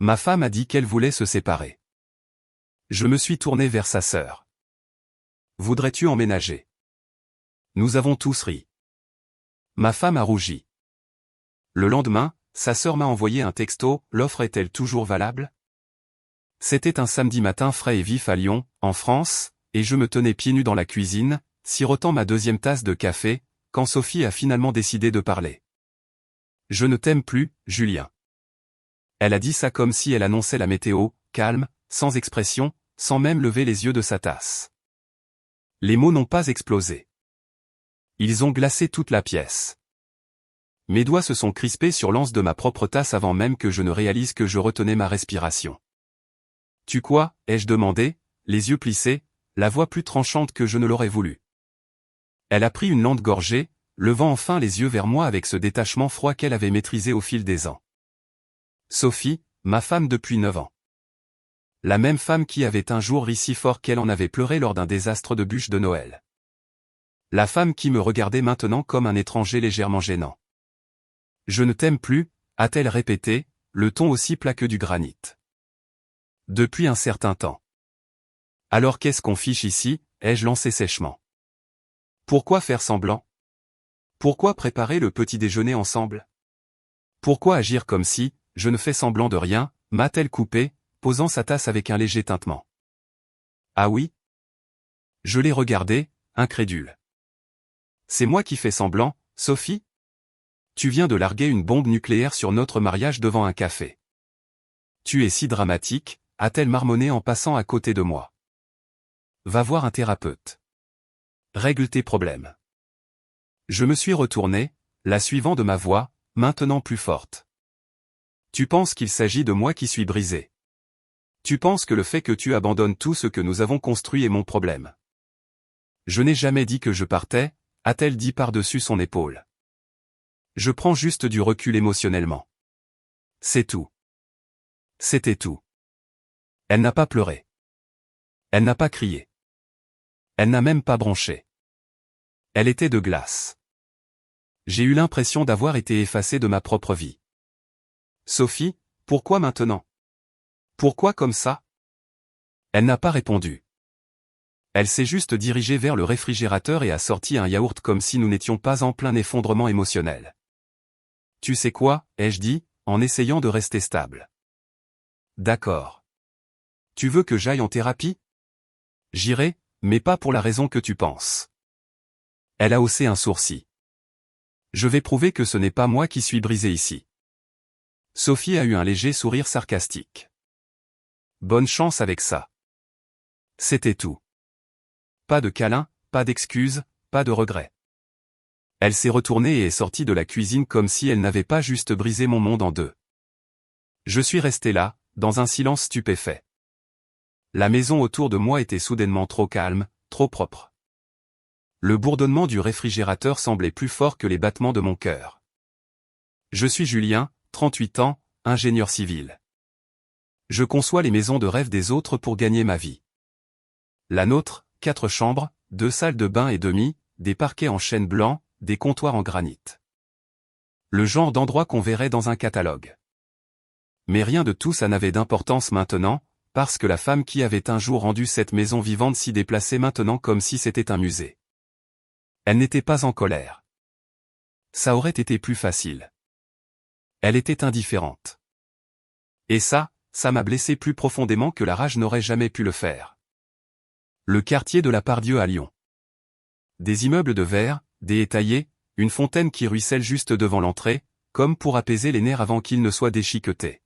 Ma femme a dit qu'elle voulait se séparer. Je me suis tourné vers sa sœur. Voudrais-tu emménager? Nous avons tous ri. Ma femme a rougi. Le lendemain, sa sœur m'a envoyé un texto, l'offre est-elle toujours valable? C'était un samedi matin frais et vif à Lyon, en France, et je me tenais pieds nus dans la cuisine, sirotant ma deuxième tasse de café, quand Sophie a finalement décidé de parler. Je ne t'aime plus, Julien. Elle a dit ça comme si elle annonçait la météo, calme, sans expression, sans même lever les yeux de sa tasse. Les mots n'ont pas explosé. Ils ont glacé toute la pièce. Mes doigts se sont crispés sur l'anse de ma propre tasse avant même que je ne réalise que je retenais ma respiration. Tu quoi? Ai-je demandé, les yeux plissés, la voix plus tranchante que je ne l'aurais voulu. Elle a pris une lente gorgée, levant enfin les yeux vers moi avec ce détachement froid qu'elle avait maîtrisé au fil des ans. Sophie, ma femme depuis 9 ans. La même femme qui avait un jour ri si fort qu'elle en avait pleuré lors d'un désastre de bûche de Noël. La femme qui me regardait maintenant comme un étranger légèrement gênant. Je ne t'aime plus, a-t-elle répété, le ton aussi plat que du granit. Depuis un certain temps. Alors qu'est-ce qu'on fiche ici, ai-je lancé sèchement. Pourquoi faire semblant? Pourquoi préparer le petit déjeuner ensemble? Pourquoi agir comme si, je ne fais semblant de rien, m'a-t-elle coupé, posant sa tasse avec un léger tintement. Ah oui? Je l'ai regardé, incrédule. C'est moi qui fais semblant, Sophie? Tu viens de larguer une bombe nucléaire sur notre mariage devant un café. Tu es si dramatique, a-t-elle marmonné en passant à côté de moi. Va voir un thérapeute. Règle tes problèmes. Je me suis retourné, la suivant de ma voix, maintenant plus forte. Tu penses qu'il s'agit de moi qui suis brisé. Tu penses que le fait que tu abandonnes tout ce que nous avons construit est mon problème. Je n'ai jamais dit que je partais, a-t-elle dit par-dessus son épaule. Je prends juste du recul émotionnellement. C'est tout. C'était tout. Elle n'a pas pleuré. Elle n'a pas crié. Elle n'a même pas bronché. Elle était de glace. J'ai eu l'impression d'avoir été effacé de ma propre vie. Sophie, pourquoi maintenant? Pourquoi comme ça? Elle n'a pas répondu. Elle s'est juste dirigée vers le réfrigérateur et a sorti un yaourt comme si nous n'étions pas en plein effondrement émotionnel. Tu sais quoi, ai-je dit, en essayant de rester stable. D'accord. Tu veux que j'aille en thérapie? J'irai, mais pas pour la raison que tu penses. Elle a haussé un sourcil. Je vais prouver que ce n'est pas moi qui suis brisé ici. Sophie a eu un léger sourire sarcastique. Bonne chance avec ça. C'était tout. Pas de câlin, pas d'excuses, pas de regrets. Elle s'est retournée et est sortie de la cuisine comme si elle n'avait pas juste brisé mon monde en deux. Je suis resté là, dans un silence stupéfait. La maison autour de moi était soudainement trop calme, trop propre. Le bourdonnement du réfrigérateur semblait plus fort que les battements de mon cœur. Je suis Julien, 38 ans, ingénieur civil. Je conçois les maisons de rêve des autres pour gagner ma vie. La nôtre, 4 chambres, 2 salles de bain et demi, des parquets en chêne blanc, des comptoirs en granit. Le genre d'endroit qu'on verrait dans un catalogue. Mais rien de tout ça n'avait d'importance maintenant, parce que la femme qui avait un jour rendu cette maison vivante s'y déplaçait maintenant comme si c'était un musée. Elle n'était pas en colère. Ça aurait été plus facile. Elle était indifférente. Et ça m'a blessé plus profondément que la rage n'aurait jamais pu le faire. Le quartier de la Pardieu à Lyon. Des immeubles de verre, des haies taillées, une fontaine qui ruisselle juste devant l'entrée, comme pour apaiser les nerfs avant qu'ils ne soient déchiquetés.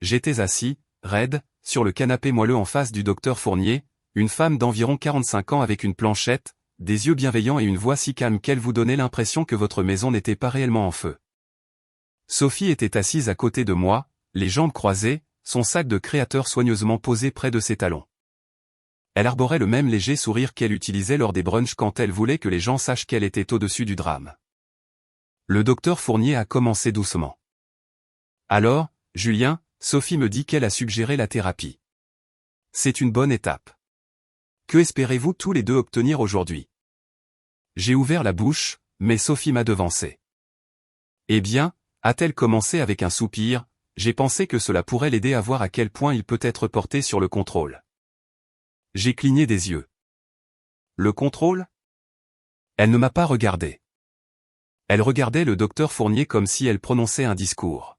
J'étais assis, raide, sur le canapé moelleux en face du docteur Fournier, une femme d'environ 45 ans avec une planchette, des yeux bienveillants et une voix si calme qu'elle vous donnait l'impression que votre maison n'était pas réellement en feu. Sophie était assise à côté de moi, les jambes croisées, son sac de créateur soigneusement posé près de ses talons. Elle arborait le même léger sourire qu'elle utilisait lors des brunchs quand elle voulait que les gens sachent qu'elle était au-dessus du drame. Le docteur Fournier a commencé doucement. Alors, Julien, Sophie me dit qu'elle a suggéré la thérapie. C'est une bonne étape. Que espérez-vous tous les deux obtenir aujourd'hui? J'ai ouvert la bouche, mais Sophie m'a devancé. Eh bien, a-t-elle commencé avec un soupir, J'ai pensé que cela pourrait l'aider à voir à quel point il peut être porté sur le contrôle. J'ai cligné des yeux. Le contrôle? Elle ne m'a pas regardé. Elle regardait le docteur Fournier comme si elle prononçait un discours.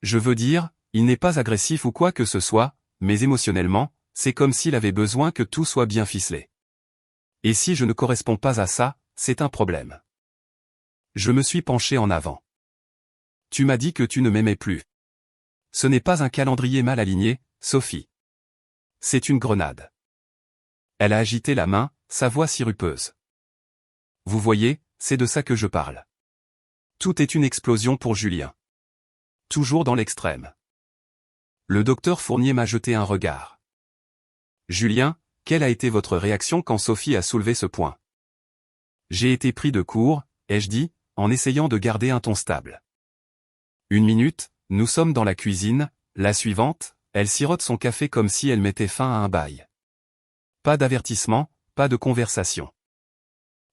Je veux dire, il n'est pas agressif ou quoi que ce soit, mais émotionnellement, c'est comme s'il avait besoin que tout soit bien ficelé. Et si je ne corresponds pas à ça, c'est un problème. Je me suis penché en avant. Tu m'as dit que tu ne m'aimais plus. Ce n'est pas un calendrier mal aligné, Sophie. C'est une grenade. Elle a agité la main, sa voix sirupeuse. Vous voyez, c'est de ça que je parle. Tout est une explosion pour Julien. Toujours dans l'extrême. Le docteur Fournier m'a jeté un regard. Julien, quelle a été votre réaction quand Sophie a soulevé ce point? J'ai été pris de court, ai-je dit, en essayant de garder un ton stable. Une minute, nous sommes dans la cuisine, la suivante, elle sirote son café comme si elle mettait fin à un bail. Pas d'avertissement, pas de conversation.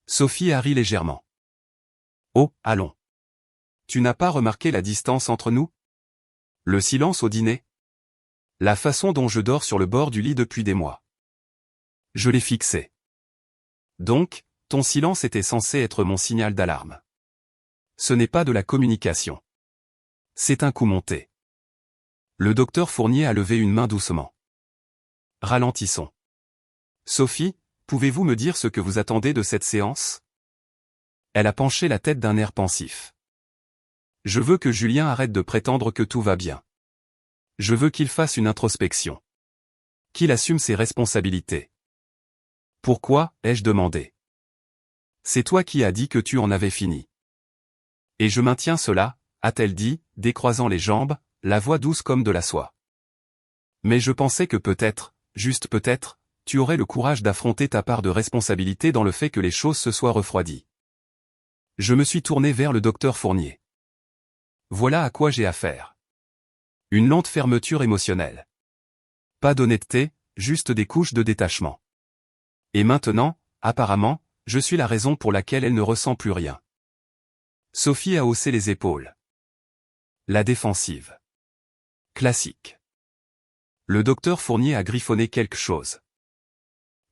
Sophie a ri légèrement. Oh, allons. Tu n'as pas remarqué la distance entre nous? Le silence au dîner? La façon dont je dors sur le bord du lit depuis des mois. Je l'ai fixé. Donc, ton silence était censé être mon signal d'alarme. Ce n'est pas de la communication. C'est un coup monté. Le docteur Fournier a levé une main doucement. Ralentissons. Sophie, pouvez-vous me dire ce que vous attendez de cette séance? Elle a penché la tête d'un air pensif. Je veux que Julien arrête de prétendre que tout va bien. Je veux qu'il fasse une introspection. Qu'il assume ses responsabilités. Pourquoi, ai-je demandé. C'est toi qui as dit que tu en avais fini. Et je maintiens cela, a-t-elle dit, décroisant les jambes, la voix douce comme de la soie. Mais je pensais que peut-être, juste peut-être, tu aurais le courage d'affronter ta part de responsabilité dans le fait que les choses se soient refroidies. Je me suis tourné vers le docteur Fournier. Voilà à quoi j'ai affaire. Une lente fermeture émotionnelle. Pas d'honnêteté, juste des couches de détachement. Et maintenant, apparemment, je suis la raison pour laquelle elle ne ressent plus rien. Sophie a haussé les épaules. La défensive. Classique. Le docteur Fournier a griffonné quelque chose.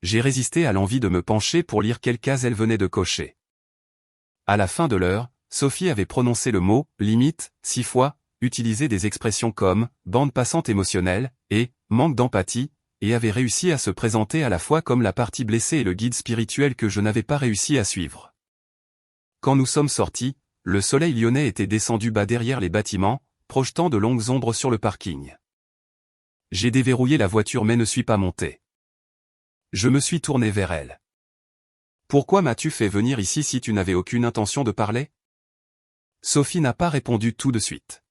J'ai résisté à l'envie de me pencher pour lire quelle case elle venait de cocher. À la fin de l'heure, Sophie avait prononcé le mot « limite » 6 fois, utilisé des expressions comme « bande passante émotionnelle » et « manque d'empathie », et avait réussi à se présenter à la fois comme la partie blessée et le guide spirituel que je n'avais pas réussi à suivre. Quand nous sommes sortis, le soleil lyonnais était descendu bas derrière les bâtiments, projetant de longues ombres sur le parking. J'ai déverrouillé la voiture mais ne suis pas monté. Je me suis tourné vers elle. Pourquoi m'as-tu fait venir ici si tu n'avais aucune intention de parler? Sophie n'a pas répondu tout de suite.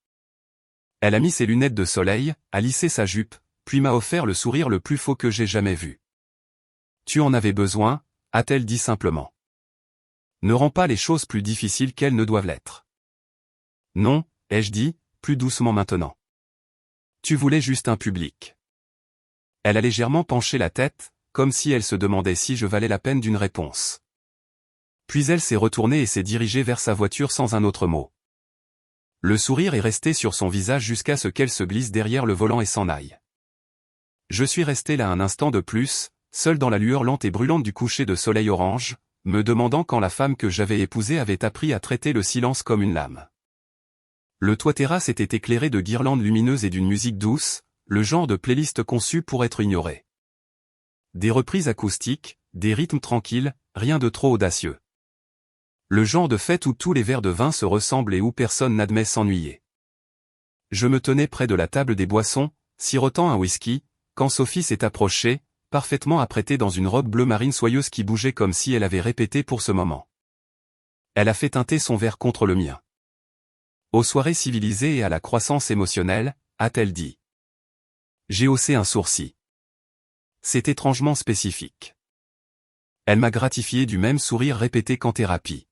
Elle a mis ses lunettes de soleil, a lissé sa jupe, puis m'a offert le sourire le plus faux que j'ai jamais vu. Tu en avais besoin, a-t-elle dit simplement. Ne rends pas les choses plus difficiles qu'elles ne doivent l'être. Non, ai-je dit, plus doucement maintenant. Tu voulais juste un public. Elle a légèrement penché la tête, comme si elle se demandait si je valais la peine d'une réponse. Puis elle s'est retournée et s'est dirigée vers sa voiture sans un autre mot. Le sourire est resté sur son visage jusqu'à ce qu'elle se glisse derrière le volant et s'en aille. Je suis resté là un instant de plus, seul dans la lueur lente et brûlante du coucher de soleil orange, me demandant quand la femme que j'avais épousée avait appris à traiter le silence comme une lame. Le toit-terrasse était éclairé de guirlandes lumineuses et d'une musique douce, le genre de playlist conçue pour être ignorée. Des reprises acoustiques, des rythmes tranquilles, rien de trop audacieux. Le genre de fête où tous les verres de vin se ressemblent et où personne n'admet s'ennuyer. Je me tenais près de la table des boissons, sirotant un whisky, quand Sophie s'est approchée, parfaitement apprêtée dans une robe bleu marine soyeuse qui bougeait comme si elle avait répété pour ce moment. Elle a fait teinter son verre contre le mien. Aux soirées civilisées et à la croissance émotionnelle, a-t-elle dit. J'ai haussé un sourcil. C'est étrangement spécifique. Elle m'a gratifié du même sourire répété qu'en thérapie.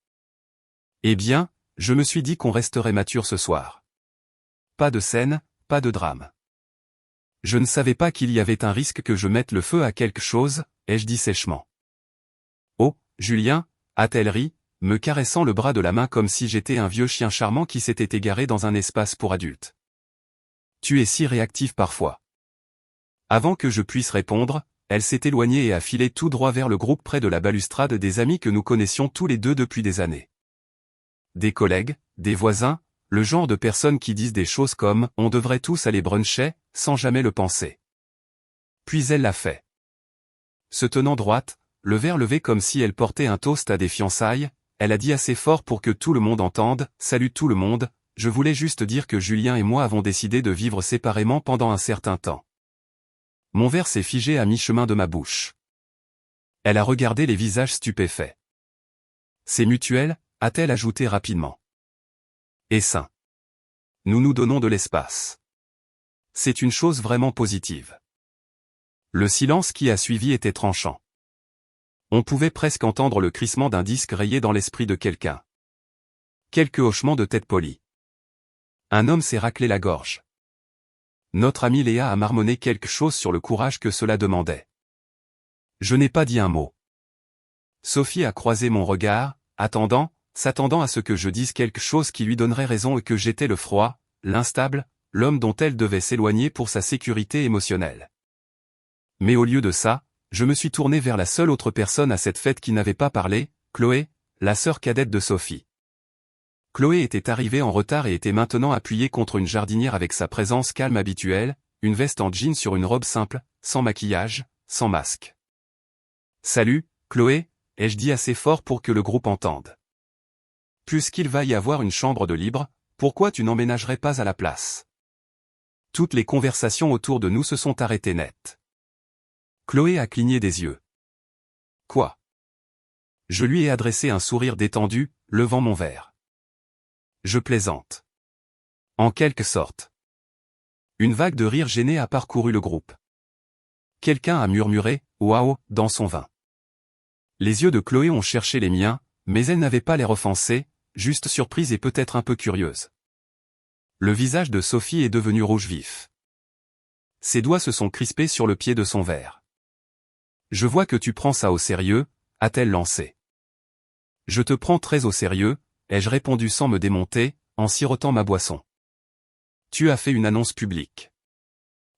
Eh bien, je me suis dit qu'on resterait mature ce soir. Pas de scène, pas de drame. Je ne savais pas qu'il y avait un risque que je mette le feu à quelque chose, ai-je dit sèchement. Oh, Julien, a-t-elle ri, me caressant le bras de la main comme si j'étais un vieux chien charmant qui s'était égaré dans un espace pour adultes. Tu es si réactive parfois. Avant que je puisse répondre, elle s'est éloignée et a filé tout droit vers le groupe près de la balustrade des amis que nous connaissions tous les deux depuis des années. Des collègues, des voisins, le genre de personnes qui disent des choses comme « on devrait tous aller bruncher » sans jamais le penser. Puis elle l'a fait. Se tenant droite, le verre levé comme si elle portait un toast à des fiançailles, elle a dit assez fort pour que tout le monde entende « Salut tout le monde, je voulais juste dire que Julien et moi avons décidé de vivre séparément pendant un certain temps. » Mon verre s'est figé à mi-chemin de ma bouche. Elle a regardé les visages stupéfaits. C'est mutuel, a-t-elle ajouté rapidement. Et sain. Nous nous donnons de l'espace. C'est une chose vraiment positive. Le silence qui a suivi était tranchant. On pouvait presque entendre le crissement d'un disque rayé dans l'esprit de quelqu'un. Quelques hochements de tête polis. Un homme s'est raclé la gorge. Notre amie Léa a marmonné quelque chose sur le courage que cela demandait. Je n'ai pas dit un mot. Sophie a croisé mon regard, s'attendant à ce que je dise quelque chose qui lui donnerait raison et que j'étais le froid, l'instable, l'homme dont elle devait s'éloigner pour sa sécurité émotionnelle. Mais au lieu de ça, je me suis tourné vers la seule autre personne à cette fête qui n'avait pas parlé, Chloé, la sœur cadette de Sophie. Chloé était arrivée en retard et était maintenant appuyée contre une jardinière avec sa présence calme habituelle, une veste en jean sur une robe simple, sans maquillage, sans masque. « Salut, Chloé », ai-je dit assez fort pour que le groupe entende. « Puisqu'il va y avoir une chambre de libre, pourquoi tu n'emménagerais pas à la place ?» Toutes les conversations autour de nous se sont arrêtées net. Chloé a cligné des yeux. « Quoi ?» Je lui ai adressé un sourire détendu, levant mon verre. Je plaisante. En quelque sorte. Une vague de rire gêné a parcouru le groupe. Quelqu'un a murmuré « Waouh » dans son vin. Les yeux de Chloé ont cherché les miens, mais elle n'avait pas l'air offensée, juste surprise et peut-être un peu curieuse. Le visage de Sophie est devenu rouge vif. Ses doigts se sont crispés sur le pied de son verre. « Je vois que tu prends ça au sérieux », a-t-elle lancé. « Je te prends très au sérieux », ai-je répondu sans me démonter, en sirotant ma boisson. « Tu as fait une annonce publique. »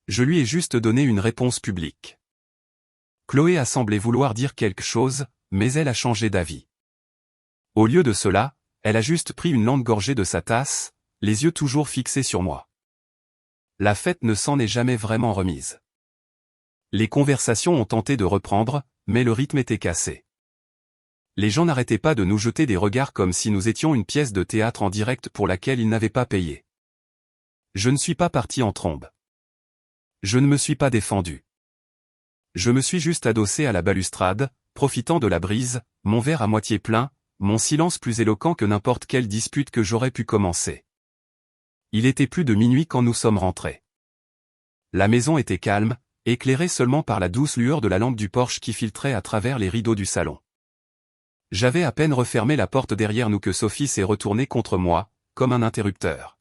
Je lui ai juste donné une réponse publique. Chloé a semblé vouloir dire quelque chose, mais elle a changé d'avis. Au lieu de cela, elle a juste pris une lente gorgée de sa tasse, les yeux toujours fixés sur moi. La fête ne s'en est jamais vraiment remise. Les conversations ont tenté de reprendre, mais le rythme était cassé. Les gens n'arrêtaient pas de nous jeter des regards comme si nous étions une pièce de théâtre en direct pour laquelle ils n'avaient pas payé. Je ne suis pas parti en trombe. Je ne me suis pas défendu. Je me suis juste adossé à la balustrade, profitant de la brise, mon verre à moitié plein, mon silence plus éloquent que n'importe quelle dispute que j'aurais pu commencer. Il était plus de minuit quand nous sommes rentrés. La maison était calme, éclairée seulement par la douce lueur de la lampe du porche qui filtrait à travers les rideaux du salon. J'avais à peine refermé la porte derrière nous que Sophie s'est retournée contre moi, comme un interrupteur.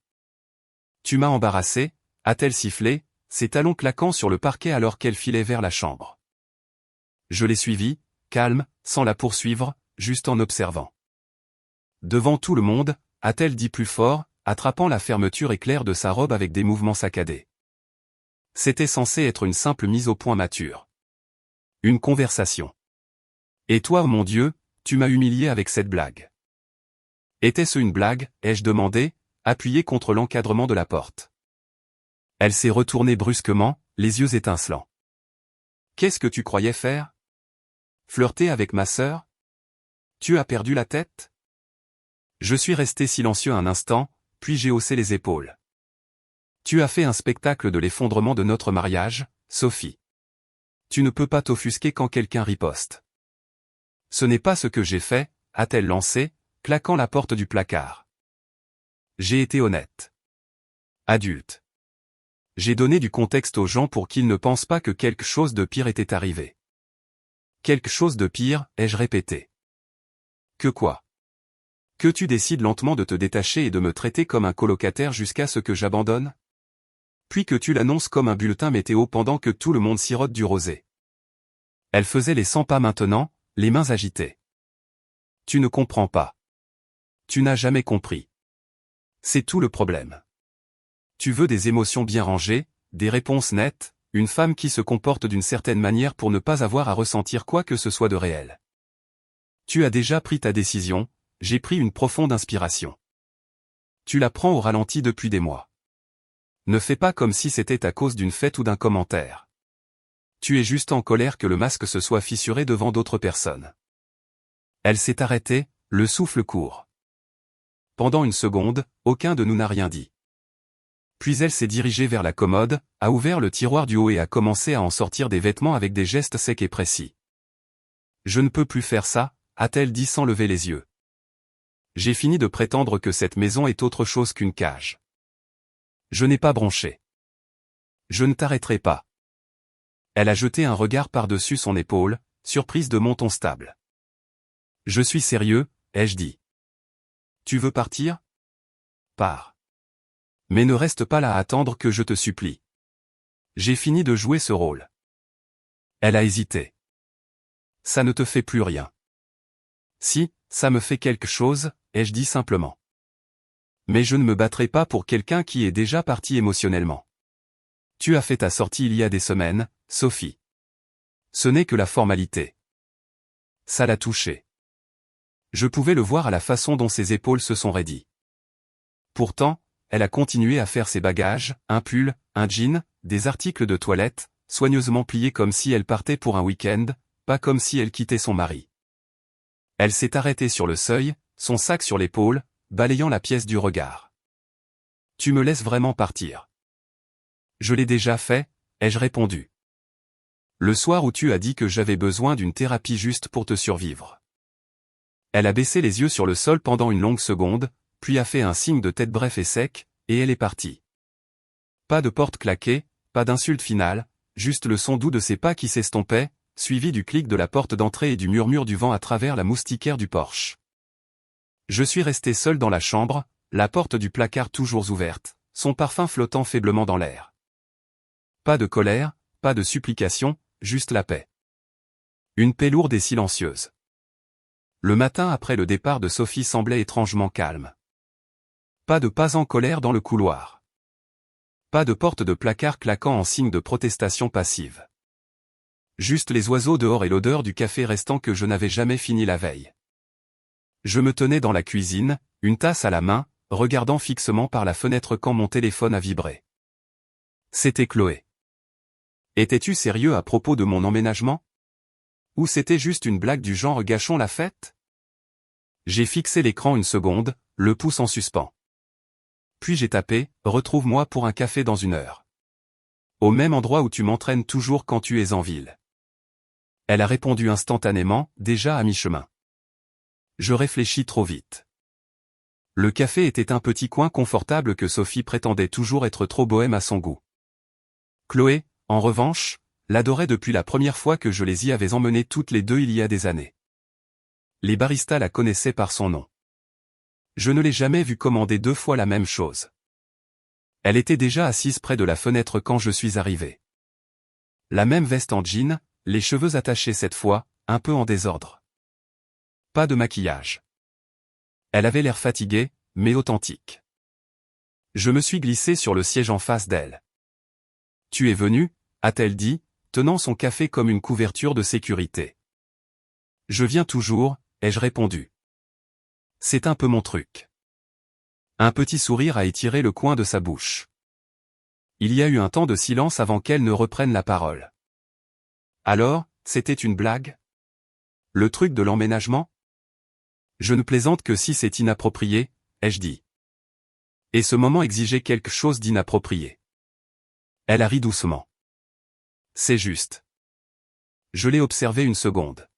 « Tu m'as embarrassé », a-t-elle sifflé, ses talons claquant sur le parquet alors qu'elle filait vers la chambre. Je l'ai suivie, calme, sans la poursuivre, juste en observant. Devant tout le monde, a-t-elle dit plus fort, attrapant la fermeture éclair de sa robe avec des mouvements saccadés. C'était censé être une simple mise au point mature. Une conversation. Et toi, mon Dieu, tu m'as humilié avec cette blague. Était-ce une blague, ai-je demandé, appuyé contre l'encadrement de la porte. Elle s'est retournée brusquement, les yeux étincelants. Qu'est-ce que tu croyais faire? Flirter avec ma sœur? Tu as perdu la tête? Je suis resté silencieux un instant, puis j'ai haussé les épaules. Tu as fait un spectacle de l'effondrement de notre mariage, Sophie. Tu ne peux pas t'offusquer quand quelqu'un riposte. Ce n'est pas ce que j'ai fait, a-t-elle lancé, claquant la porte du placard. J'ai été honnête. Adulte. J'ai donné du contexte aux gens pour qu'ils ne pensent pas que quelque chose de pire était arrivé. Quelque chose de pire, ai-je répété. Que quoi? Que tu décides lentement de te détacher et de me traiter comme un colocataire jusqu'à ce que j'abandonne? Puis que tu l'annonces comme un bulletin météo pendant que tout le monde sirote du rosé. Elle faisait les 100 pas maintenant, les mains agitées. Tu ne comprends pas. Tu n'as jamais compris. C'est tout le problème. Tu veux des émotions bien rangées, des réponses nettes, une femme qui se comporte d'une certaine manière pour ne pas avoir à ressentir quoi que ce soit de réel. Tu as déjà pris ta décision, j'ai pris une profonde inspiration. Tu la prends au ralenti depuis des mois. Ne fais pas comme si c'était à cause d'une fête ou d'un commentaire. Tu es juste en colère que le masque se soit fissuré devant d'autres personnes. Elle s'est arrêtée, le souffle court. Pendant une seconde, aucun de nous n'a rien dit. Puis elle s'est dirigée vers la commode, a ouvert le tiroir du haut et a commencé à en sortir des vêtements avec des gestes secs et précis. Je ne peux plus faire ça, a-t-elle dit sans lever les yeux. J'ai fini de prétendre que cette maison est autre chose qu'une cage. Je n'ai pas bronché. Je ne t'arrêterai pas. Elle a jeté un regard par-dessus son épaule, surprise de mon ton stable. Je suis sérieux, ai-je dit. Tu veux partir? Pars. Mais ne reste pas là à attendre que je te supplie. J'ai fini de jouer ce rôle. Elle a hésité. Ça ne te fait plus rien. Si, ça me fait quelque chose, ai-je dit simplement. Mais je ne me battrai pas pour quelqu'un qui est déjà parti émotionnellement. Tu as fait ta sortie il y a des semaines, Sophie. Ce n'est que la formalité. Ça l'a touché. Je pouvais le voir à la façon dont ses épaules se sont raidies. Pourtant, elle a continué à faire ses bagages, un pull, un jean, des articles de toilette, soigneusement pliés comme si elle partait pour un week-end, pas comme si elle quittait son mari. Elle s'est arrêtée sur le seuil, son sac sur l'épaule, balayant la pièce du regard. Tu me laisses vraiment partir? Je l'ai déjà fait, ai-je répondu. Le soir où tu as dit que j'avais besoin d'une thérapie juste pour te survivre. Elle a baissé les yeux sur le sol pendant une longue seconde, puis a fait un signe de tête bref et sec, et elle est partie. Pas de porte claquée, pas d'insulte finale, juste le son doux de ses pas qui s'estompaient, suivi du clic de la porte d'entrée et du murmure du vent à travers la moustiquaire du porche. Je suis resté seul dans la chambre, la porte du placard toujours ouverte, son parfum flottant faiblement dans l'air. Pas de colère, pas de supplication, juste la paix. Une paix lourde et silencieuse. Le matin après le départ de Sophie semblait étrangement calme. Pas de pas en colère dans le couloir. Pas de porte de placard claquant en signe de protestation passive. Juste les oiseaux dehors et l'odeur du café restant que je n'avais jamais fini la veille. Je me tenais dans la cuisine, une tasse à la main, regardant fixement par la fenêtre quand mon téléphone a vibré. C'était Chloé. Étais-tu sérieux à propos de mon emménagement? Ou c'était juste une blague du genre gâchons la fête? J'ai fixé l'écran une seconde, le pouce en suspens. Puis j'ai tapé, retrouve-moi pour un café dans 1 heure. Au même endroit où tu m'entraînes toujours quand tu es en ville. Elle a répondu instantanément, déjà à mi-chemin. Je réfléchis trop vite. Le café était un petit coin confortable que Sophie prétendait toujours être trop bohème à son goût. Chloé, en revanche, l'adorait depuis la première fois que je les y avais emmenées toutes les deux il y a des années. Les baristas la connaissaient par son nom. Je ne l'ai jamais vue commander 2 fois la même chose. Elle était déjà assise près de la fenêtre quand je suis arrivé. La même veste en jean, les cheveux attachés cette fois, un peu en désordre. Pas de maquillage. Elle avait l'air fatiguée, mais authentique. Je me suis glissé sur le siège en face d'elle. « Tu es venu ?» a-t-elle dit, tenant son café comme une couverture de sécurité. « Je viens toujours », ai-je répondu. C'est un peu mon truc. Un petit sourire a étiré le coin de sa bouche. Il y a eu un temps de silence avant qu'elle ne reprenne la parole. Alors, c'était une blague? Le truc de l'emménagement? Je ne plaisante que si c'est inapproprié, ai-je dit. Et ce moment exigeait quelque chose d'inapproprié. Elle a ri doucement. C'est juste. Je l'ai observée une seconde.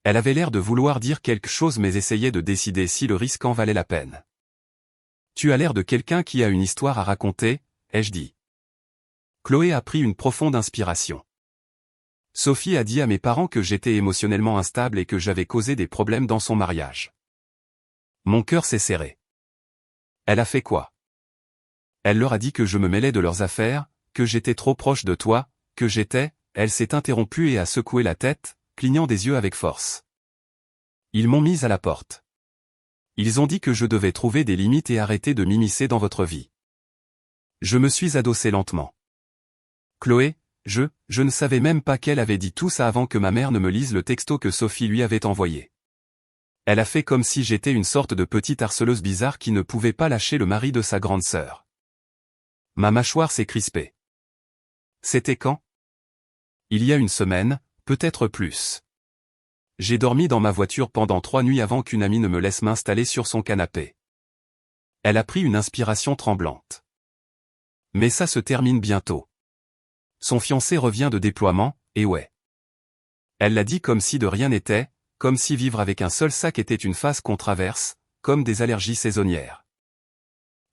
Elle avait l'air de vouloir dire quelque chose mais essayait de décider si le risque en valait la peine. Tu as l'air de quelqu'un qui a une histoire à raconter, ai-je dit. Chloé a pris une profonde inspiration. Sophie a dit à mes parents que j'étais émotionnellement instable et que j'avais causé des problèmes dans son mariage. Mon cœur s'est serré. Elle a fait quoi? Elle leur a dit que je me mêlais de leurs affaires, que j'étais trop proche de toi, que j'étais... Elle s'est interrompue et a secoué la tête, clignant des yeux avec force. Ils m'ont mise à la porte. Ils ont dit que je devais trouver des limites et arrêter de m'immiscer dans votre vie. Je me suis adossé lentement. Chloé, je ne savais même pas qu'elle avait dit tout ça avant que ma mère ne me lise le texto que Sophie lui avait envoyé. Elle a fait comme si j'étais une sorte de petite harceleuse bizarre qui ne pouvait pas lâcher le mari de sa grande sœur. Ma mâchoire s'est crispée. C'était quand? Il y a une semaine, peut-être plus. J'ai dormi dans ma voiture pendant 3 nuits avant qu'une amie ne me laisse m'installer sur son canapé. Elle a pris une inspiration tremblante. Mais ça se termine bientôt. Son fiancé revient de déploiement, et ouais. Elle l'a dit comme si de rien n'était, comme si vivre avec un seul sac était une phase qu'on traverse, comme des allergies saisonnières.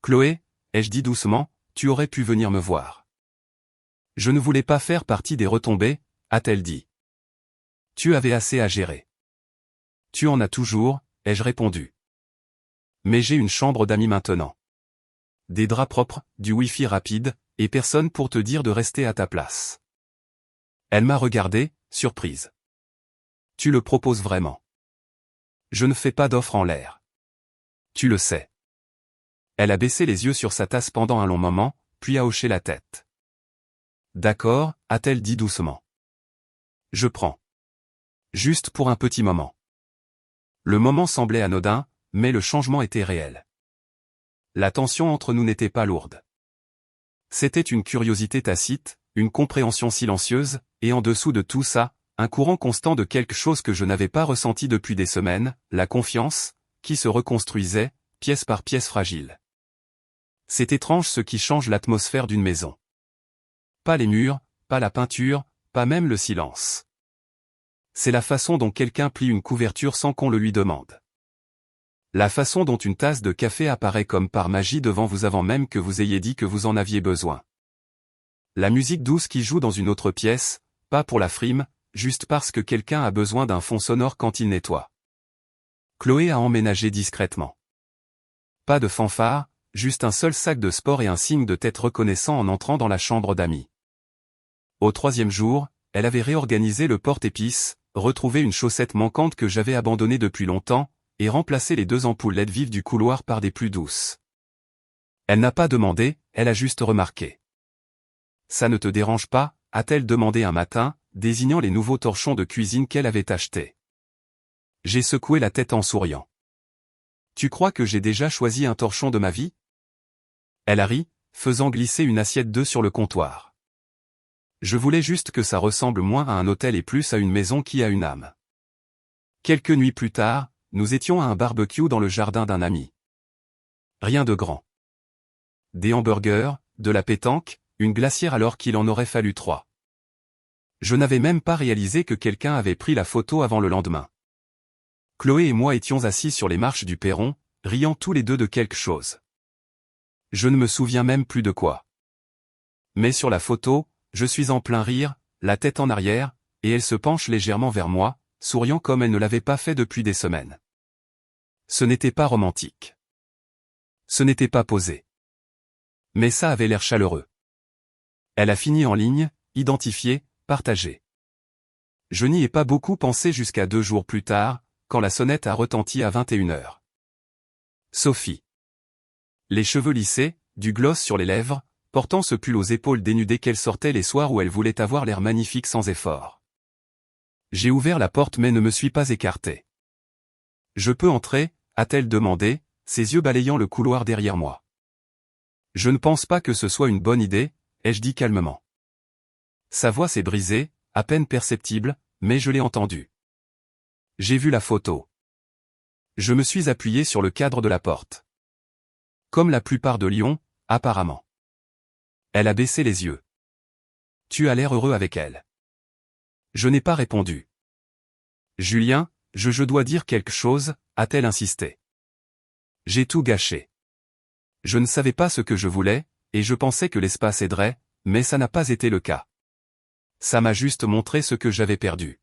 Chloé, ai-je dit doucement, tu aurais pu venir me voir. Je ne voulais pas faire partie des retombées, a-t-elle dit. Tu avais assez à gérer. Tu en as toujours, ai-je répondu. Mais j'ai une chambre d'amis maintenant. Des draps propres, du wifi rapide, et personne pour te dire de rester à ta place. Elle m'a regardé, surprise. Tu le proposes vraiment. Je ne fais pas d'offre en l'air. Tu le sais. Elle a baissé les yeux sur sa tasse pendant un long moment, puis a hoché la tête. D'accord, a-t-elle dit doucement. Je prends. Juste pour un petit moment. Le moment semblait anodin, mais le changement était réel. La tension entre nous n'était pas lourde. C'était une curiosité tacite, une compréhension silencieuse, et en dessous de tout ça, un courant constant de quelque chose que je n'avais pas ressenti depuis des semaines, la confiance, qui se reconstruisait, pièce par pièce fragile. C'est étrange ce qui change l'atmosphère d'une maison. Pas les murs, pas la peinture, pas même le silence. C'est la façon dont quelqu'un plie une couverture sans qu'on le lui demande. La façon dont une tasse de café apparaît comme par magie devant vous avant même que vous ayez dit que vous en aviez besoin. La musique douce qui joue dans une autre pièce, pas pour la frime, juste parce que quelqu'un a besoin d'un fond sonore quand il nettoie. Chloé a emménagé discrètement. Pas de fanfare, juste un seul sac de sport et un signe de tête reconnaissant en entrant dans la chambre d'amis. Au 3e jour, elle avait réorganisé le porte-épices, retrouvé une chaussette manquante que j'avais abandonnée depuis longtemps, et remplacé les 2 ampoules LED vives du couloir par des plus douces. Elle n'a pas demandé, elle a juste remarqué. Ça ne te dérange pas, a-t-elle demandé un matin, désignant les nouveaux torchons de cuisine qu'elle avait achetés. J'ai secoué la tête en souriant. Tu crois que j'ai déjà choisi un torchon de ma vie? Elle a ri, faisant glisser une assiette d'œufs sur le comptoir. Je voulais juste que ça ressemble moins à un hôtel et plus à une maison qui a une âme. Quelques nuits plus tard, nous étions à un barbecue dans le jardin d'un ami. Rien de grand. Des hamburgers, de la pétanque, une glacière alors qu'il en aurait fallu 3. Je n'avais même pas réalisé que quelqu'un avait pris la photo avant le lendemain. Chloé et moi étions assis sur les marches du perron, riant tous les deux de quelque chose. Je ne me souviens même plus de quoi. Mais sur la photo, je suis en plein rire, la tête en arrière, et elle se penche légèrement vers moi, souriant comme elle ne l'avait pas fait depuis des semaines. Ce n'était pas romantique. Ce n'était pas posé. Mais ça avait l'air chaleureux. Elle a fini en ligne, identifié, partagé. Je n'y ai pas beaucoup pensé jusqu'à 2 jours plus tard, quand la sonnette a retenti à 21h. Sophie. Les cheveux lissés, du gloss sur les lèvres, portant ce pull aux épaules dénudées qu'elle sortait les soirs où elle voulait avoir l'air magnifique sans effort. J'ai ouvert la porte mais ne me suis pas écarté. Je peux entrer, a-t-elle demandé, ses yeux balayant le couloir derrière moi. Je ne pense pas que ce soit une bonne idée, ai-je dit calmement. Sa voix s'est brisée, à peine perceptible, mais je l'ai entendue. J'ai vu la photo. Je me suis appuyé sur le cadre de la porte. Comme la plupart de Lyon, apparemment. Elle a baissé les yeux. Tu as l'air heureux avec elle. Je n'ai pas répondu. Julien, je dois dire quelque chose, a-t-elle insisté. J'ai tout gâché. Je ne savais pas ce que je voulais, et je pensais que l'espace aiderait, mais ça n'a pas été le cas. Ça m'a juste montré ce que j'avais perdu.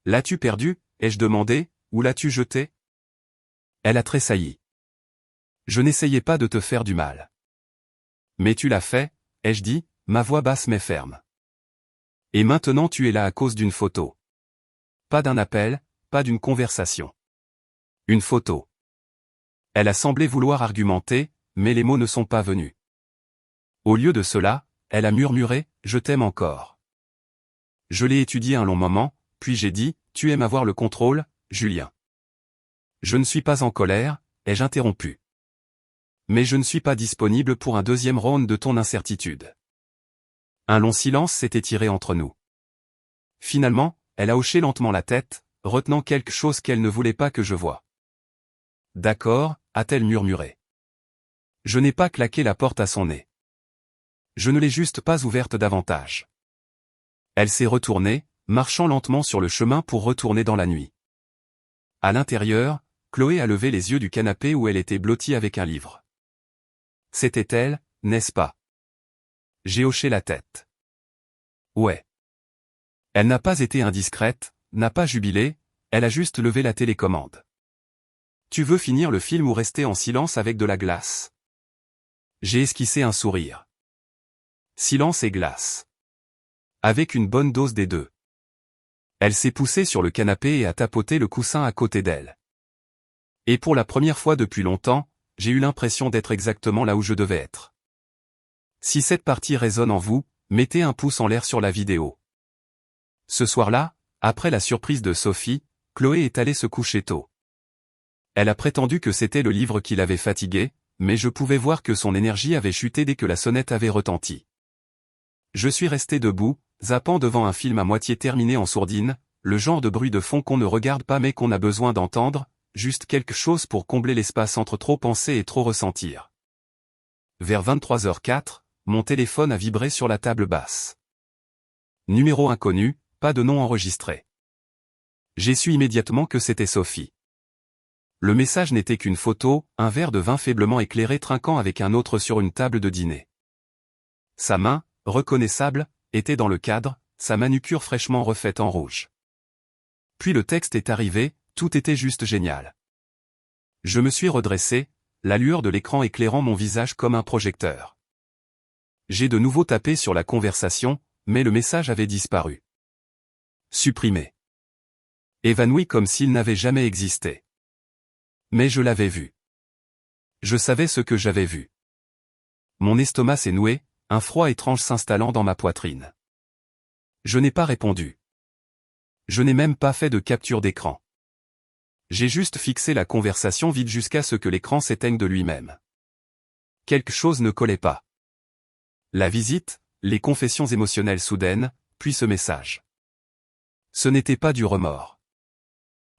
L'as-tu perdu, ai-je demandé, ou l'as-tu jeté? Elle a tressailli. Je n'essayais pas de te faire du mal. Mais tu l'as fait, ai-je dit, ma voix basse mais ferme. Et maintenant tu es là à cause d'une photo. Pas d'un appel, pas d'une conversation. Une photo. Elle a semblé vouloir argumenter, mais les mots ne sont pas venus. Au lieu de cela, elle a murmuré « Je t'aime encore ». Je l'ai étudié un long moment, puis j'ai dit « Tu aimes avoir le contrôle, Julien ». Je ne suis pas en colère, ai-je interrompu. Mais je ne suis pas disponible pour un deuxième round de ton incertitude. Un long silence s'est étiré entre nous. Finalement, elle a hoché lentement la tête, retenant quelque chose qu'elle ne voulait pas que je voie. D'accord, a-t-elle murmuré. Je n'ai pas claqué la porte à son nez. Je ne l'ai juste pas ouverte davantage. Elle s'est retournée, marchant lentement sur le chemin pour retourner dans la nuit. À l'intérieur, Chloé a levé les yeux du canapé où elle était blottie avec un livre. C'était elle, n'est-ce pas? J'ai hoché la tête. Ouais. Elle n'a pas été indiscrète, n'a pas jubilé, elle a juste levé la télécommande. Tu veux finir le film ou rester en silence avec de la glace? J'ai esquissé un sourire. Silence et glace. Avec une bonne dose des deux. Elle s'est poussée sur le canapé et a tapoté le coussin à côté d'elle. Et pour la première fois depuis longtemps, j'ai eu l'impression d'être exactement là où je devais être. Si cette partie résonne en vous, mettez un pouce en l'air sur la vidéo. Ce soir-là, après la surprise de Sophie, Chloé est allée se coucher tôt. Elle a prétendu que c'était le livre qui l'avait fatiguée, mais je pouvais voir que son énergie avait chuté dès que la sonnette avait retenti. Je suis resté debout, zappant devant un film à moitié terminé en sourdine, le genre de bruit de fond qu'on ne regarde pas mais qu'on a besoin d'entendre, juste quelque chose pour combler l'espace entre trop penser et trop ressentir. Vers 23h04, mon téléphone a vibré sur la table basse. Numéro inconnu, pas de nom enregistré. J'ai su immédiatement que c'était Sophie. Le message n'était qu'une photo, un verre de vin faiblement éclairé trinquant avec un autre sur une table de dîner. Sa main, reconnaissable, était dans le cadre, sa manucure fraîchement refaite en rouge. Puis le texte est arrivé, tout était juste génial. Je me suis redressé, la lueur de l'écran éclairant mon visage comme un projecteur. J'ai de nouveau tapé sur la conversation, mais le message avait disparu. Supprimé. Évanoui comme s'il n'avait jamais existé. Mais je l'avais vu. Je savais ce que j'avais vu. Mon estomac s'est noué, un froid étrange s'installant dans ma poitrine. Je n'ai pas répondu. Je n'ai même pas fait de capture d'écran. J'ai juste fixé la conversation vide jusqu'à ce que l'écran s'éteigne de lui-même. Quelque chose ne collait pas. La visite, les confessions émotionnelles soudaines, puis ce message. Ce n'était pas du remords.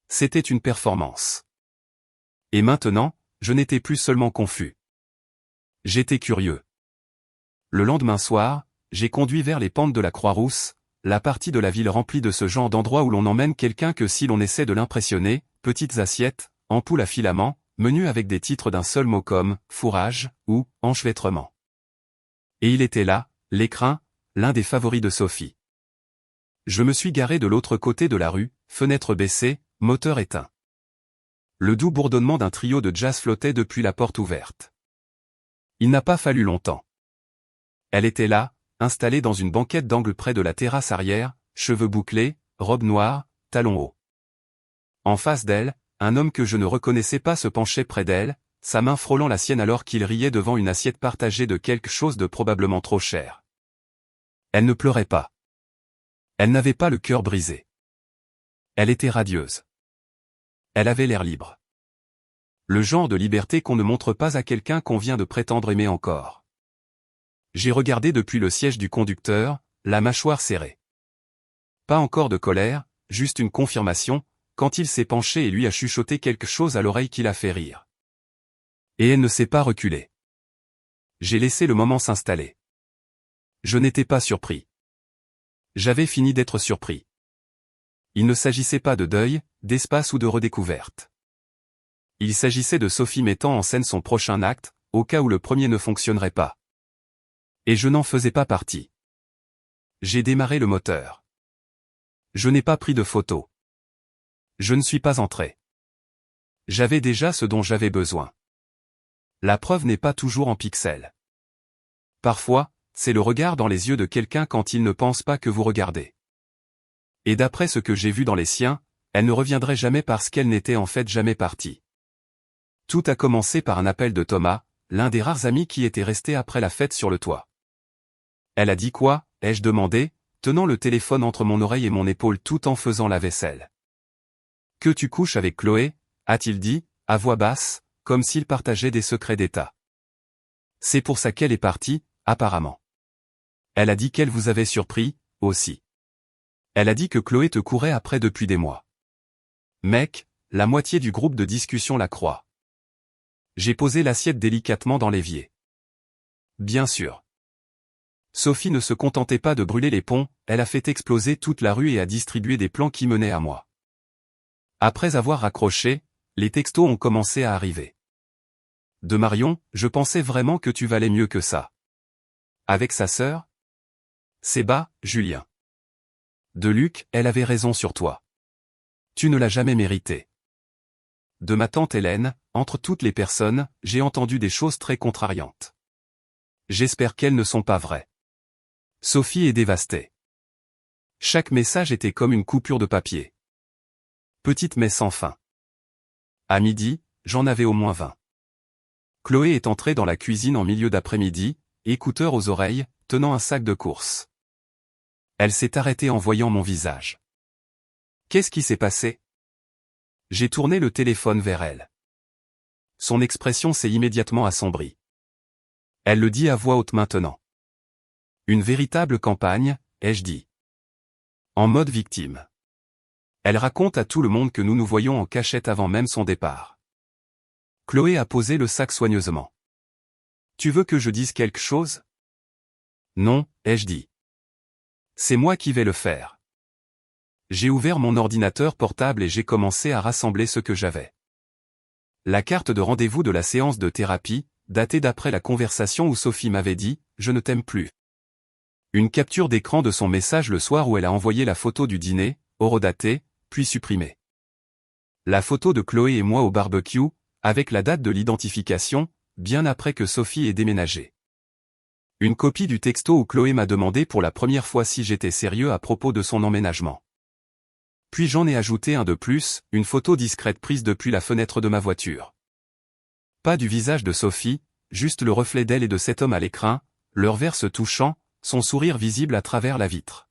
C'était une performance. Et maintenant, je n'étais plus seulement confus. J'étais curieux. Le lendemain soir, j'ai conduit vers les pentes de la Croix-Rousse, la partie de la ville remplie de ce genre d'endroit où l'on emmène quelqu'un que si l'on essaie de l'impressionner, petites assiettes, ampoules à filaments, menus avec des titres d'un seul mot comme « fourrage » ou « enchevêtrement ». Et il était là, l'écrin, l'un des favoris de Sophie. Je me suis garé de l'autre côté de la rue, fenêtre baissée, moteur éteint. Le doux bourdonnement d'un trio de jazz flottait depuis la porte ouverte. Il n'a pas fallu longtemps. Elle était là, installée dans une banquette d'angle près de la terrasse arrière, cheveux bouclés, robe noire, talons hauts. En face d'elle, un homme que je ne reconnaissais pas se penchait près d'elle, sa main frôlant la sienne alors qu'il riait devant une assiette partagée de quelque chose de probablement trop cher. Elle ne pleurait pas. Elle n'avait pas le cœur brisé. Elle était radieuse. Elle avait l'air libre. Le genre de liberté qu'on ne montre pas à quelqu'un qu'on vient de prétendre aimer encore. J'ai regardé depuis le siège du conducteur, la mâchoire serrée. Pas encore de colère, juste une confirmation, quand il s'est penché et lui a chuchoté quelque chose à l'oreille qui l'a fait rire. Et elle ne s'est pas reculée. J'ai laissé le moment s'installer. Je n'étais pas surpris. J'avais fini d'être surpris. Il ne s'agissait pas de deuil, d'espace ou de redécouverte. Il s'agissait de Sophie mettant en scène son prochain acte, au cas où le premier ne fonctionnerait pas. Et je n'en faisais pas partie. J'ai démarré le moteur. Je n'ai pas pris de photos. Je ne suis pas entré. J'avais déjà ce dont j'avais besoin. La preuve n'est pas toujours en pixels. Parfois, c'est le regard dans les yeux de quelqu'un quand il ne pense pas que vous regardez. Et d'après ce que j'ai vu dans les siens, elle ne reviendrait jamais parce qu'elle n'était en fait jamais partie. Tout a commencé par un appel de Thomas, l'un des rares amis qui était resté après la fête sur le toit. Elle a dit quoi, ai-je demandé, tenant le téléphone entre mon oreille et mon épaule tout en faisant la vaisselle. Que tu couches avec Chloé, a-t-il dit, à voix basse, comme s'il partageait des secrets d'État. C'est pour ça qu'elle est partie, apparemment. Elle a dit qu'elle vous avait surpris, aussi. Elle a dit que Chloé te courait après depuis des mois. Mec, la moitié du groupe de discussion la croit. J'ai posé l'assiette délicatement dans l'évier. Bien sûr. Sophie ne se contentait pas de brûler les ponts, elle a fait exploser toute la rue et a distribué des plans qui menaient à moi. Après avoir raccroché, les textos ont commencé à arriver. De Marion, je pensais vraiment que tu valais mieux que ça. Avec sa sœur? C'est bas, Julien. De Luc, elle avait raison sur toi. Tu ne l'as jamais mérité. De ma tante Hélène, entre toutes les personnes, j'ai entendu des choses très contrariantes. J'espère qu'elles ne sont pas vraies. Sophie est dévastée. Chaque message était comme une coupure de papier. Petite mais sans fin. À midi, j'en avais au moins 20. Chloé est entrée dans la cuisine en milieu d'après-midi, écouteurs aux oreilles, tenant un sac de courses. Elle s'est arrêtée en voyant mon visage. Qu'est-ce qui s'est passé? J'ai tourné le téléphone vers elle. Son expression s'est immédiatement assombrie. Elle le dit à voix haute maintenant. Une véritable campagne, ai-je dit. En mode victime. Elle raconte à tout le monde que nous nous voyons en cachette avant même son départ. Chloé a posé le sac soigneusement. Tu veux que je dise quelque chose? Non, ai-je dit. C'est moi qui vais le faire. J'ai ouvert mon ordinateur portable et j'ai commencé à rassembler ce que j'avais. La carte de rendez-vous de la séance de thérapie, datée d'après la conversation où Sophie m'avait dit « Je ne t'aime plus ». Une capture d'écran de son message le soir où elle a envoyé la photo du dîner, horodatée, puis supprimée. La photo de Chloé et moi au barbecue, avec la date de l'identification, bien après que Sophie ait déménagé. Une copie du texto où Chloé m'a demandé pour la première fois si j'étais sérieux à propos de son emménagement. Puis j'en ai ajouté un de plus, une photo discrète prise depuis la fenêtre de ma voiture. Pas du visage de Sophie, juste le reflet d'elle et de cet homme à l'écran, leur verre se touchant, son sourire visible à travers la vitre.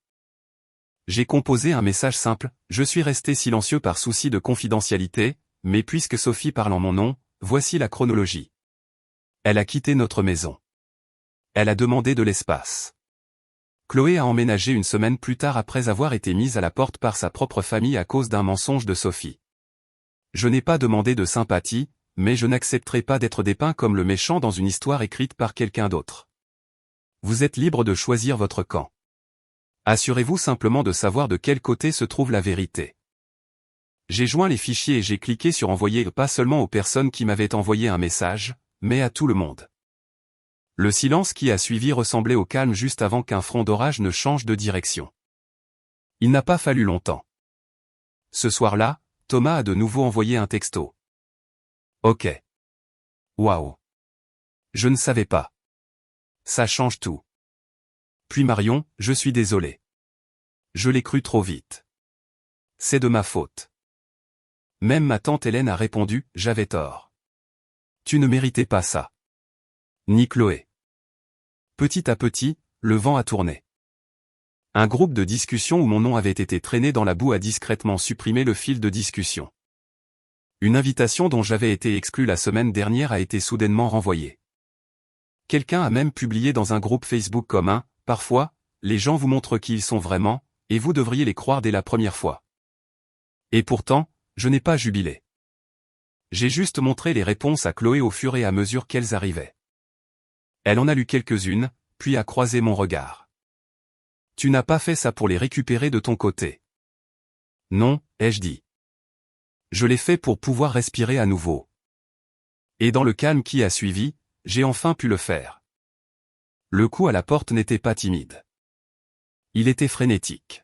J'ai composé un message simple, je suis resté silencieux par souci de confidentialité, mais puisque Sophie parle en mon nom, voici la chronologie. Elle a quitté notre maison. Elle a demandé de l'espace. Chloé a emménagé une semaine plus tard après avoir été mise à la porte par sa propre famille à cause d'un mensonge de Sophie. Je n'ai pas demandé de sympathie, mais je n'accepterai pas d'être dépeint comme le méchant dans une histoire écrite par quelqu'un d'autre. Vous êtes libre de choisir votre camp. Assurez-vous simplement de savoir de quel côté se trouve la vérité. J'ai joint les fichiers et j'ai cliqué sur envoyer pas seulement aux personnes qui m'avaient envoyé un message, mais à tout le monde. Le silence qui a suivi ressemblait au calme juste avant qu'un front d'orage ne change de direction. Il n'a pas fallu longtemps. Ce soir-là, Thomas a de nouveau envoyé un texto. Ok. Waouh. Je ne savais pas. Ça change tout. Puis Marion, je suis désolé. Je l'ai cru trop vite. C'est de ma faute. Même ma tante Hélène a répondu, j'avais tort. Tu ne méritais pas ça. Ni Chloé. Petit à petit, le vent a tourné. Un groupe de discussion où mon nom avait été traîné dans la boue a discrètement supprimé le fil de discussion. Une invitation dont j'avais été exclu la semaine dernière a été soudainement renvoyée. Quelqu'un a même publié dans un groupe Facebook commun, parfois, les gens vous montrent qui ils sont vraiment, et vous devriez les croire dès la première fois. Et pourtant, je n'ai pas jubilé. J'ai juste montré les réponses à Chloé au fur et à mesure qu'elles arrivaient. Elle en a lu quelques-unes, puis a croisé mon regard. Tu n'as pas fait ça pour les récupérer de ton côté. Non, ai-je dit. Je l'ai fait pour pouvoir respirer à nouveau. Et dans le calme qui a suivi, j'ai enfin pu le faire. Le coup à la porte n'était pas timide. Il était frénétique.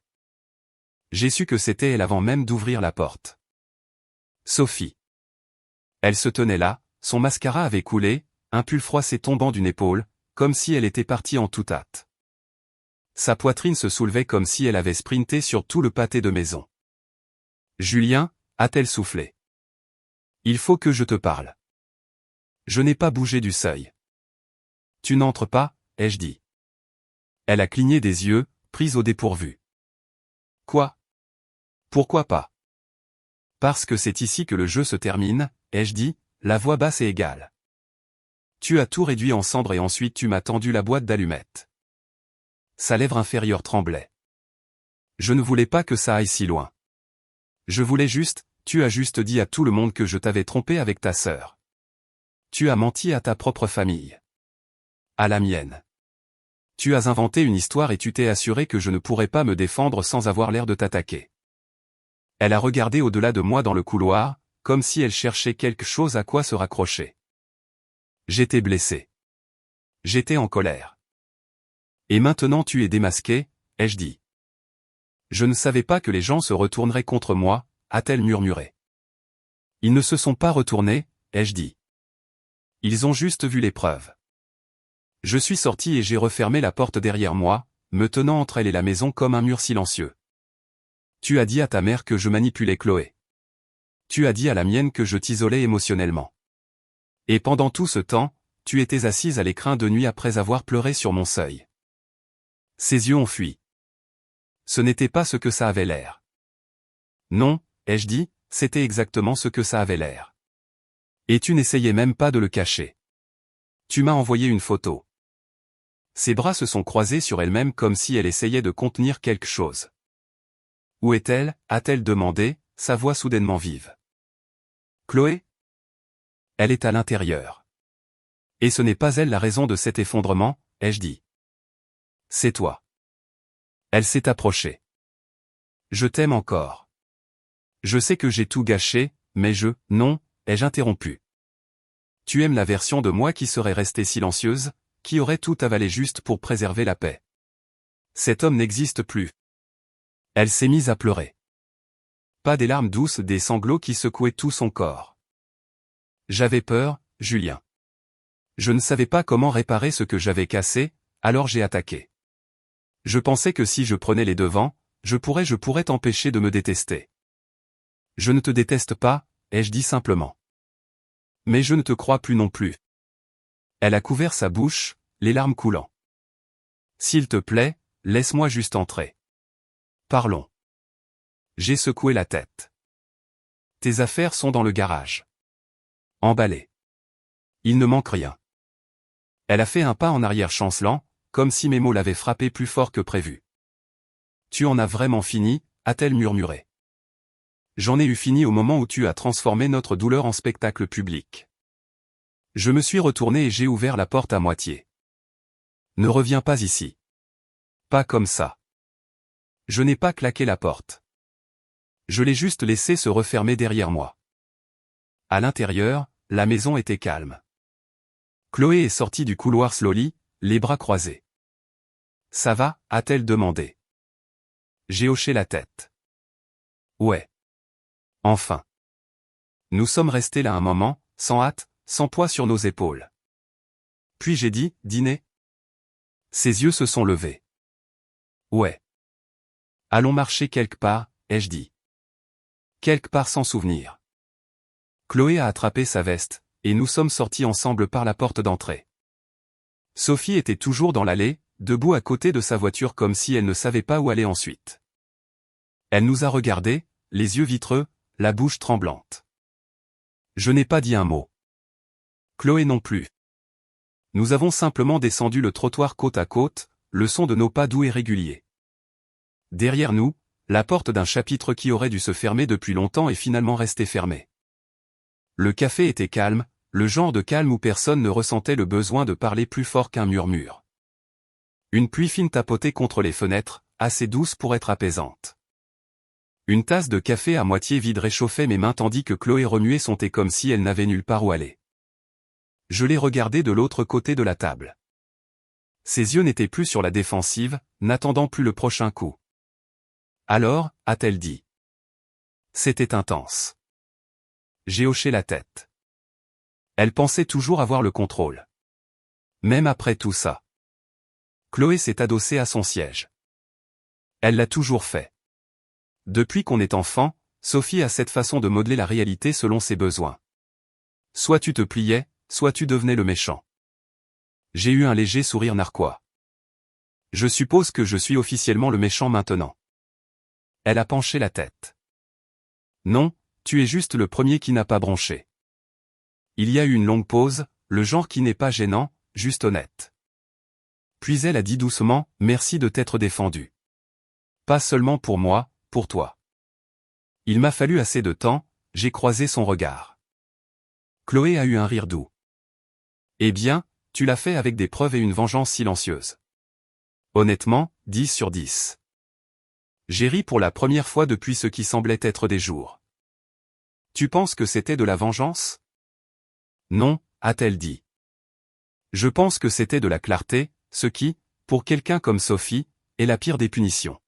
J'ai su que c'était elle avant même d'ouvrir la porte. Sophie. Elle se tenait là, son mascara avait coulé, un pull froissé tombant d'une épaule, comme si elle était partie en toute hâte. Sa poitrine se soulevait comme si elle avait sprinté sur tout le pâté de maison. Julien, a-t-elle soufflé. Il faut que je te parle. Je n'ai pas bougé du seuil. Tu n'entres pas, ai-je dit. Elle a cligné des yeux, prise au dépourvu. Quoi? Pourquoi pas? Parce que c'est ici que le jeu se termine, ai-je dit, la voix basse et égale. Tu as tout réduit en cendres et ensuite tu m'as tendu la boîte d'allumettes. Sa lèvre inférieure tremblait. Je ne voulais pas que ça aille si loin. Je voulais juste, tu as juste dit à tout le monde que je t'avais trompé avec ta sœur. Tu as menti à ta propre famille. À la mienne. Tu as inventé une histoire et tu t'es assuré que je ne pourrais pas me défendre sans avoir l'air de t'attaquer. Elle a regardé au-delà de moi dans le couloir, comme si elle cherchait quelque chose à quoi se raccrocher. J'étais blessé. J'étais en colère. Et maintenant tu es démasqué, ai-je dit. Je ne savais pas que les gens se retourneraient contre moi, a-t-elle murmuré. Ils ne se sont pas retournés, ai-je dit. Ils ont juste vu les preuves. Je suis sorti et j'ai refermé la porte derrière moi, me tenant entre elle et la maison comme un mur silencieux. Tu as dit à ta mère que je manipulais Chloé. Tu as dit à la mienne que je t'isolais émotionnellement. Et pendant tout ce temps, tu étais assise à l'écrin de nuit après avoir pleuré sur mon seuil. Ses yeux ont fui. Ce n'était pas ce que ça avait l'air. Non, ai-je dit, c'était exactement ce que ça avait l'air. Et tu n'essayais même pas de le cacher. Tu m'as envoyé une photo. Ses bras se sont croisés sur elle-même comme si elle essayait de contenir quelque chose. Où est-elle? A-t-elle demandé, sa voix soudainement vive. Chloé? Elle est à l'intérieur. Et ce n'est pas elle la raison de cet effondrement, ai-je dit. C'est toi. Elle s'est approchée. Je t'aime encore. Je sais que j'ai tout gâché, mais non, ai-je interrompu. Tu aimes la version de moi qui serait restée silencieuse, qui aurait tout avalé juste pour préserver la paix. Cet homme n'existe plus. Elle s'est mise à pleurer. Pas des larmes douces, des sanglots qui secouaient tout son corps. J'avais peur, Julien. Je ne savais pas comment réparer ce que j'avais cassé, alors j'ai attaqué. Je pensais que si je prenais les devants, je pourrais t'empêcher de me détester. Je ne te déteste pas, ai-je dit simplement. Mais je ne te crois plus non plus. Elle a couvert sa bouche, les larmes coulant. S'il te plaît, laisse-moi juste entrer. Parlons. J'ai secoué la tête. Tes affaires sont dans le garage. Emballées. Il ne manque rien. Elle a fait un pas en arrière chancelant, comme si mes mots l'avaient frappé plus fort que prévu. Tu en as vraiment fini, a-t-elle murmuré. J'en ai eu fini au moment où tu as transformé notre douleur en spectacle public. Je me suis retourné et j'ai ouvert la porte à moitié. Ne reviens pas ici. Pas comme ça. Je n'ai pas claqué la porte. Je l'ai juste laissée se refermer derrière moi. À l'intérieur, la maison était calme. Chloé est sortie du couloir slowly, les bras croisés. Ça va, a-t-elle demandé. J'ai hoché la tête. Ouais. Enfin. Nous sommes restés là un moment, sans hâte, sans poids sur nos épaules. Puis j'ai dit, dîner. Ses yeux se sont levés. Ouais. Allons marcher quelque part, ai-je dit. Quelque part sans souvenir. Chloé a attrapé sa veste, et nous sommes sortis ensemble par la porte d'entrée. Sophie était toujours dans l'allée, debout à côté de sa voiture comme si elle ne savait pas où aller ensuite. Elle nous a regardés, les yeux vitreux, la bouche tremblante. Je n'ai pas dit un mot. Chloé non plus. Nous avons simplement descendu le trottoir côte à côte, le son de nos pas doux et réguliers. Derrière nous, la porte d'un chapitre qui aurait dû se fermer depuis longtemps est finalement restée fermée. Le café était calme, le genre de calme où personne ne ressentait le besoin de parler plus fort qu'un murmure. Une pluie fine tapotait contre les fenêtres, assez douce pour être apaisante. Une tasse de café à moitié vide réchauffait mes mains tandis que Chloé remuait son thé comme si elle n'avait nulle part où aller. Je l'ai regardée de l'autre côté de la table. Ses yeux n'étaient plus sur la défensive, n'attendant plus le prochain coup. Alors, a-t-elle dit. C'était intense. J'ai hoché la tête. Elle pensait toujours avoir le contrôle. Même après tout ça. Chloé s'est adossée à son siège. Elle l'a toujours fait. Depuis qu'on est enfant, Sophie a cette façon de modeler la réalité selon ses besoins. Soit tu te pliais, soit tu devenais le méchant. J'ai eu un léger sourire narquois. Je suppose que je suis officiellement le méchant maintenant. Elle a penché la tête. Non, tu es juste le premier qui n'a pas bronché. Il y a eu une longue pause, le genre qui n'est pas gênant, juste honnête. Puis elle a dit doucement, merci de t'être défendu. Pas seulement pour moi, pour toi. Il m'a fallu assez de temps, j'ai croisé son regard. Chloé a eu un rire doux. Eh bien, tu l'as fait avec des preuves et une vengeance silencieuse. Honnêtement, 10 sur 10. J'ai ri pour la première fois depuis ce qui semblait être des jours. Tu penses que c'était de la vengeance? Non, a-t-elle dit. Je pense que c'était de la clarté, ce qui, pour quelqu'un comme Sophie, est la pire des punitions.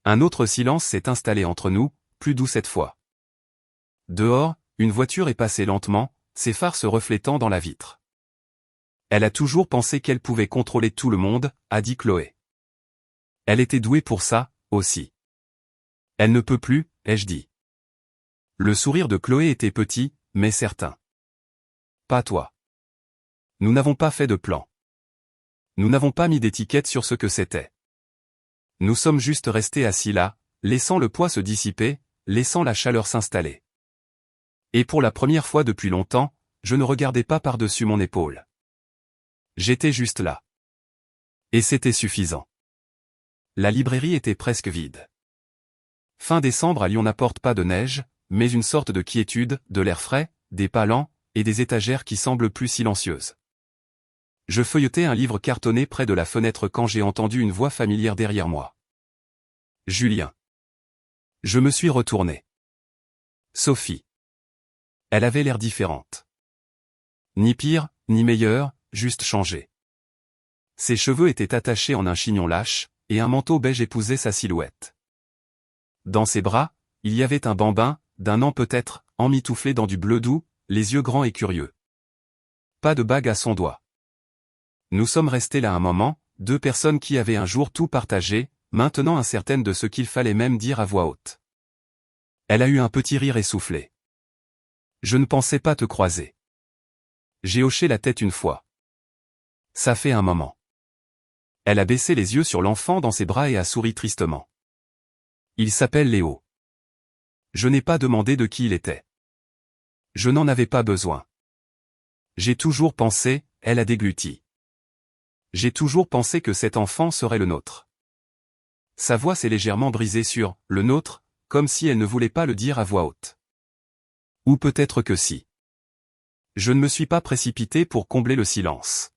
Un autre silence s'est installé entre nous, plus doux cette fois. Dehors, une voiture est passée lentement, ses phares se reflétant dans la vitre. Elle a toujours pensé qu'elle pouvait contrôler tout le monde, a dit Chloé. Elle était douée pour ça, aussi. Elle ne peut plus, ai-je dit. Le sourire de Chloé était petit, mais certain. Pas toi. Nous n'avons pas fait de plan. Nous n'avons pas mis d'étiquette sur ce que c'était. Nous sommes juste restés assis là, laissant le poids se dissiper, laissant la chaleur s'installer. Et pour la première fois depuis longtemps, je ne regardais pas par-dessus mon épaule. J'étais juste là. Et c'était suffisant. La librairie était presque vide. Fin décembre à Lyon n'apporte pas de neige, mais une sorte de quiétude, de l'air frais, des pas lents, et des étagères qui semblent plus silencieuses. Je feuilletais un livre cartonné près de la fenêtre quand j'ai entendu une voix familière derrière moi. Julien. Je me suis retourné. Sophie. Elle avait l'air différente. Ni pire, ni meilleure, juste changée. Ses cheveux étaient attachés en un chignon lâche, et un manteau beige épousait sa silhouette. Dans ses bras, il y avait un bambin, d'1 an peut-être, emmitouflé dans du bleu doux, les yeux grands et curieux. Pas de bague à son doigt. Nous sommes restés là un moment, deux personnes qui avaient un jour tout partagé, maintenant incertaines de ce qu'il fallait même dire à voix haute. Elle a eu un petit rire essoufflé. Je ne pensais pas te croiser. J'ai hoché la tête une fois. Ça fait un moment. Elle a baissé les yeux sur l'enfant dans ses bras et a souri tristement. Il s'appelle Léo. Je n'ai pas demandé de qui il était. Je n'en avais pas besoin. J'ai toujours pensé, elle a dégluti. J'ai toujours pensé que cet enfant serait le nôtre. Sa voix s'est légèrement brisée sur « le nôtre », comme si elle ne voulait pas le dire à voix haute. Ou peut-être que si. Je ne me suis pas précipité pour combler le silence.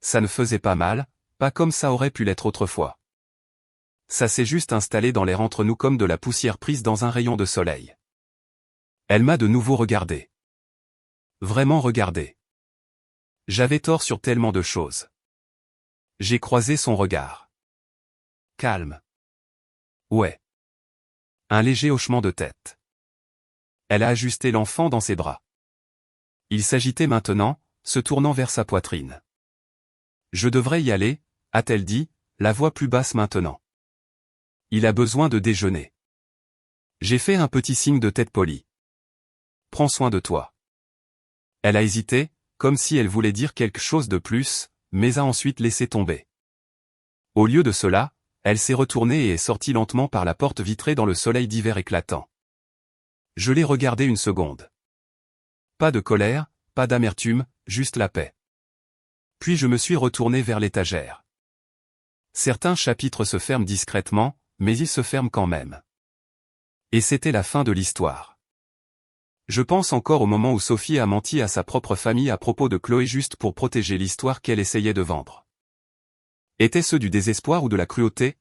Ça ne faisait pas mal, pas comme ça aurait pu l'être autrefois. Ça s'est juste installé dans l'air entre nous comme de la poussière prise dans un rayon de soleil. Elle m'a de nouveau regardé. Vraiment regardé. J'avais tort sur tellement de choses. J'ai croisé son regard. Calme. Ouais. Un léger hochement de tête. Elle a ajusté l'enfant dans ses bras. Il s'agitait maintenant, se tournant vers sa poitrine. Je devrais y aller, a-t-elle dit, la voix plus basse maintenant. Il a besoin de déjeuner. J'ai fait un petit signe de tête poli. Prends soin de toi. Elle a hésité, comme si elle voulait dire quelque chose de plus, mais a ensuite laissé tomber. Au lieu de cela, elle s'est retournée et est sortie lentement par la porte vitrée dans le soleil d'hiver éclatant. Je l'ai regardée une seconde. Pas de colère, pas d'amertume, juste la paix. Puis je me suis retourné vers l'étagère. Certains chapitres se ferment discrètement, mais ils se ferment quand même. Et c'était la fin de l'histoire. Je pense encore au moment où Sophie a menti à sa propre famille à propos de Chloé juste pour protéger l'histoire qu'elle essayait de vendre. Était-ce du désespoir ou de la cruauté?